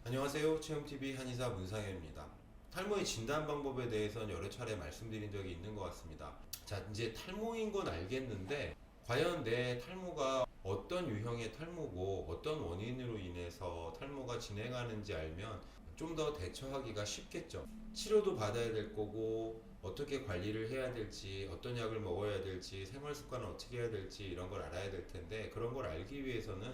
안녕하세요. 체험TV 한의사 문상현입니다. 탈모의 진단 방법에 대해서는 여러 차례 말씀드린 적이 있는 것 같습니다. 자, 이제 탈모인 건 알겠는데, 과연 내 탈모가 어떤 유형의 탈모고, 어떤 원인으로 인해서 탈모가 진행하는지 알면 좀 더 대처하기가 쉽겠죠. 치료도 받아야 될 거고, 어떻게 관리를 해야 될지, 어떤 약을 먹어야 될지, 생활 습관을 어떻게 해야 될지 이런 걸 알아야 될 텐데, 그런 걸 알기 위해서는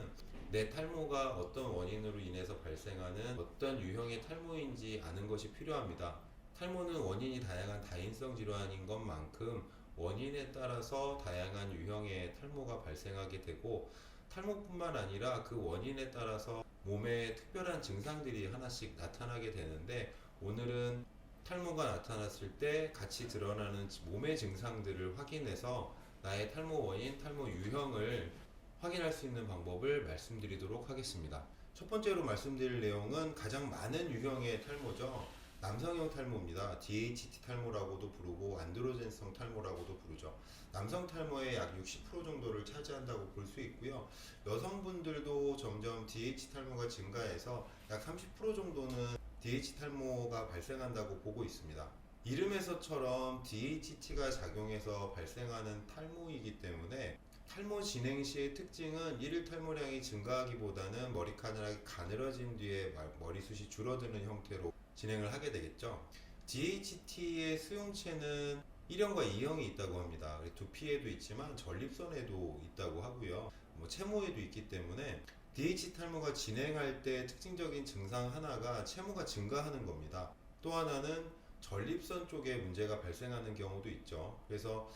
내 탈모가 어떤 원인으로 인해서 발생하는 어떤 유형의 탈모인지 아는 것이 필요합니다. 탈모는 원인이 다양한 다인성 질환인 것만큼 원인에 따라서 다양한 유형의 탈모가 발생하게 되고, 탈모뿐만 아니라 그 원인에 따라서 몸에 특별한 증상들이 하나씩 나타나게 되는데, 오늘은 탈모가 나타났을 때 같이 드러나는 몸의 증상들을 확인해서 나의 탈모 원인, 탈모 유형을 확인할 수 있는 방법을 말씀드리도록 하겠습니다. 첫 번째로 말씀드릴 내용은 가장 많은 유형의 탈모죠. 남성형 탈모입니다. DHT 탈모라고도 부르고 안드로젠성 탈모라고도 부르죠. 남성 탈모의 약 60% 정도를 차지한다고 볼 수 있고요. 여성분들도 점점 DHT 탈모가 증가해서 약 30% 정도는 DHT 탈모가 발생한다고 보고 있습니다. 이름에서처럼 DHT가 작용해서 발생하는 탈모이기 때문에 탈모 진행 시의 특징은 일일 탈모량이 증가하기보다는 머리카락이 가늘어진 뒤에 머리숱이 줄어드는 형태로 진행을 하게 되겠죠. DHT의 수용체는 1형과 2형이 있다고 합니다. 두피에도 있지만 전립선에도 있다고 하고요. 채모에도 있기 때문에 DHT 탈모가 진행할 때 특징적인 증상 하나가 채모가 증가하는 겁니다. 또 하나는 전립선 쪽에 문제가 발생하는 경우도 있죠. 그래서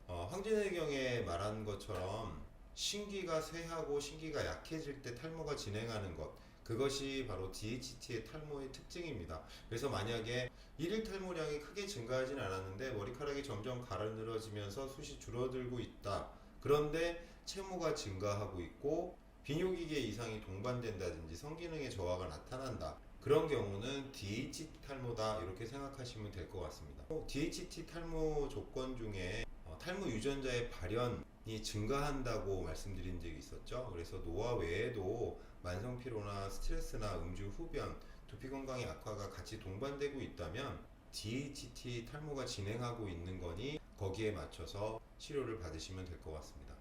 황진혜경에 말한 것처럼 신기가 쇠하고 신기가 약해질 때 탈모가 진행하는 것, 그것이 바로 DHT의 탈모의 특징입니다. 그래서 만약에 일일 탈모량이 크게 증가하진 않았는데 머리카락이 점점 가늘어지면서 숱이 줄어들고 있다. 그런데 채모가 증가하고 있고 비뇨기계 이상이 동반된다든지 성기능의 저하가 나타난다. 그런 경우는 DHT 탈모다 이렇게 생각하시면 될 것 같습니다. DHT 탈모 조건 중에 탈모 유전자의 발현이 증가한다고 말씀드린 적이 있었죠. 그래서 노화 외에도 만성 피로나 스트레스나 음주 흡연, 두피 건강의 악화가 같이 동반되고 있다면 DHT 탈모가 진행하고 있는 거니 거기에 맞춰서 치료를 받으시면 될 것 같습니다.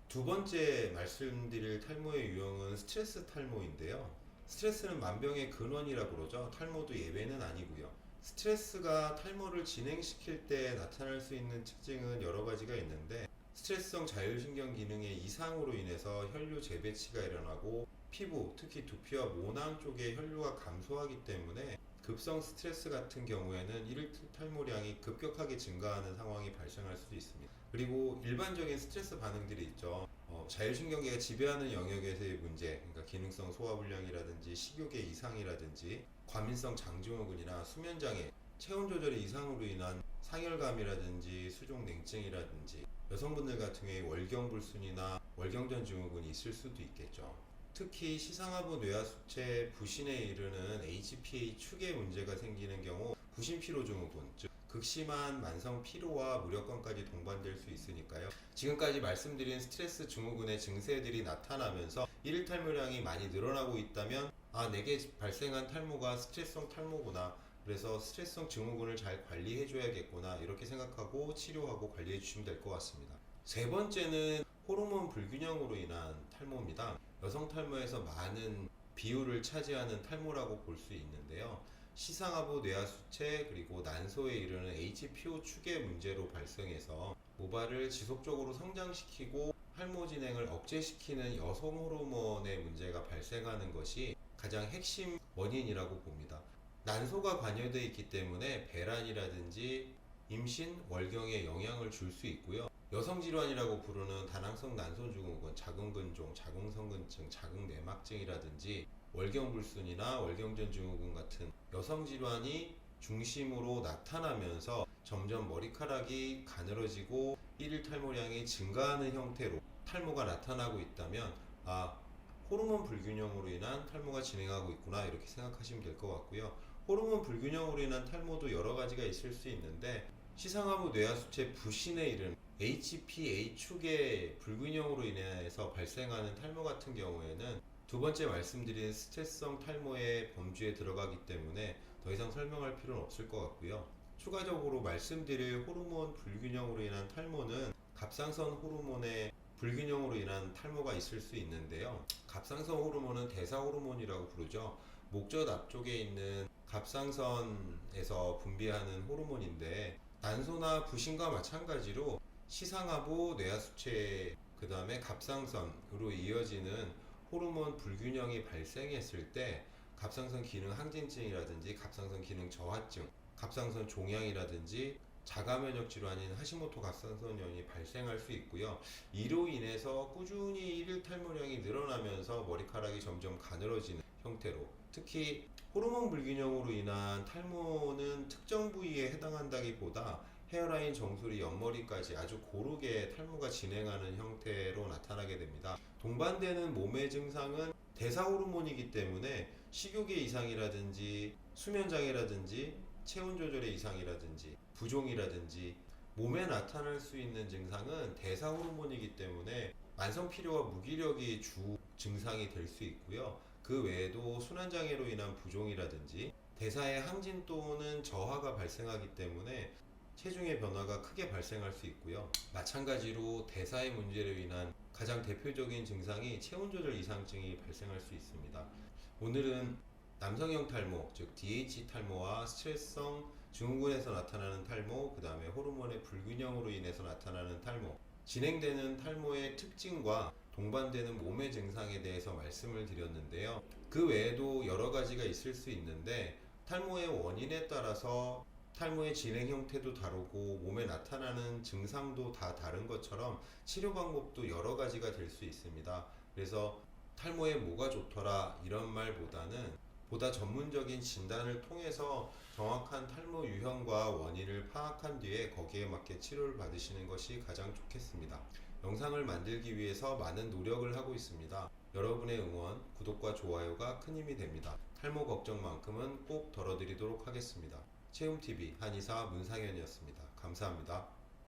두 번째 말씀드릴 탈모의 유형은 스트레스 탈모인데요. 스트레스는 만병의 근원이라고 그러죠. 탈모도 예외는 아니고요. 스트레스가 탈모를 진행시킬 때 나타날 수 있는 특징은 여러 가지가 있는데, 스트레스성 자율신경 기능의 이상으로 인해서 혈류 재배치가 일어나고 피부, 특히 두피와 모낭 쪽에 혈류가 감소하기 때문에 급성 스트레스 같은 경우에는 일일 탈모량이 급격하게 증가하는 상황이 발생할 수도 있습니다. 그리고 일반적인 스트레스 반응들이 있죠. 자율신경계가 지배하는 영역에서의 문제, 그러니까 기능성 소화불량이라든지 식욕의 이상이라든지 과민성 장증후군이나 수면장애, 체온 조절의 이상으로 인한 상열감이라든지 수족냉증이라든지, 여성분들 같은 경우에 월경불순이나 월경전 증후군이 있을 수도 있겠죠. 특히 시상하부 뇌하수체 부신에 이르는 HPA 축에 문제가 생기는 경우 부신피로 증후군, 즉 극심한 만성 피로와 무력감까지 동반될 수 있으니까요. 지금까지 말씀드린 스트레스 증후군의 증세들이 나타나면서 일일 탈모량이 많이 늘어나고 있다면 내게 발생한 탈모가 스트레스성 탈모구나, 그래서 스트레스성 증후군을 잘 관리해 줘야겠구나 이렇게 생각하고 치료하고 관리해 주시면 될 것 같습니다. 세 번째는 호르몬 불균형으로 인한 탈모입니다. 여성 탈모에서 많은 비율을 차지하는 탈모라고 볼 수 있는데요. 시상하부 뇌하수체 그리고 난소에 이르는 HPO 축의 문제로 발생해서 모발을 지속적으로 성장시키고 탈모 진행을 억제시키는 여성 호르몬의 문제가 발생하는 것이 가장 핵심 원인이라고 봅니다. 난소가 관여되어 있기 때문에 배란이라든지 임신, 월경에 영향을 줄 수 있고요. 여성질환이라고 부르는 다낭성 난소증후군, 자궁근종, 자궁성근증, 자궁내막증이라든지 월경불순이나 월경전 증후군 같은 여성질환이 중심으로 나타나면서 점점 머리카락이 가늘어지고 일일 탈모량이 증가하는 형태로 탈모가 나타나고 있다면 호르몬 불균형으로 인한 탈모가 진행하고 있구나 이렇게 생각하시면 될 것 같고요. 호르몬 불균형으로 인한 탈모도 여러 가지가 있을 수 있는데, 시상하부 뇌하수체 부신에 이른 HPA 축의 불균형으로 인해서 발생하는 탈모 같은 경우에는 두 번째 말씀드린 스트레스성 탈모의 범주에 들어가기 때문에 더 이상 설명할 필요는 없을 것 같고요. 추가적으로 말씀드릴 호르몬 불균형으로 인한 탈모는 갑상선 호르몬의 불균형으로 인한 탈모가 있을 수 있는데요. 갑상선 호르몬은 대사 호르몬이라고 부르죠. 목젖 앞쪽에 있는 갑상선에서 분비하는 호르몬인데 난소나 부신과 마찬가지로 시상하부, 뇌하수체, 그 다음에 갑상선으로 이어지는 호르몬 불균형이 발생했을 때 갑상선 기능 항진증이라든지 갑상선 기능 저하증, 갑상선 종양이라든지 자가 면역 질환인 하시모토 갑상선염이 발생할 수 있고요. 이로 인해서 꾸준히 일일 탈모량이 늘어나면서 머리카락이 점점 가늘어지는 형태로, 특히 호르몬 불균형으로 인한 탈모는 특정 부위에 해당한다기보다 헤어라인, 정수리, 옆머리까지 아주 고르게 탈모가 진행하는 형태로 나타나게 됩니다. 동반되는 몸의 증상은 대사 호르몬이기 때문에 식욕의 이상이라든지 수면장애라든지 체온 조절의 이상이라든지 부종이라든지 몸에 나타날 수 있는 증상은 대사 호르몬이기 때문에 만성 피로와 무기력이 주 증상이 될 수 있고요. 그 외에도 순환장애로 인한 부종이라든지 대사의 항진 또는 저하가 발생하기 때문에 체중의 변화가 크게 발생할 수 있고요. 마찬가지로 대사의 문제로 인한 가장 대표적인 증상이 체온 조절 이상증이 발생할 수 있습니다. 오늘은 남성형 탈모, 즉 DH 탈모와 스트레스성 증후군에서 나타나는 탈모, 그 다음에 호르몬의 불균형으로 인해서 나타나는 탈모, 진행되는 탈모의 특징과 동반되는 몸의 증상에 대해서 말씀을 드렸는데요. 그 외에도 여러 가지가 있을 수 있는데 탈모의 원인에 따라서 탈모의 진행 형태도 다르고 몸에 나타나는 증상도 다 다른 것처럼 치료 방법도 여러 가지가 될 수 있습니다. 그래서 탈모에 뭐가 좋더라 이런 말보다는 보다 전문적인 진단을 통해서 정확한 탈모 유형과 원인을 파악한 뒤에 거기에 맞게 치료를 받으시는 것이 가장 좋겠습니다. 영상을 만들기 위해서 많은 노력을 하고 있습니다. 여러분의 응원, 구독과 좋아요가 큰 힘이 됩니다. 탈모 걱정만큼은 꼭 덜어드리도록 하겠습니다. 채움TV 한의사 문상현이었습니다. 감사합니다.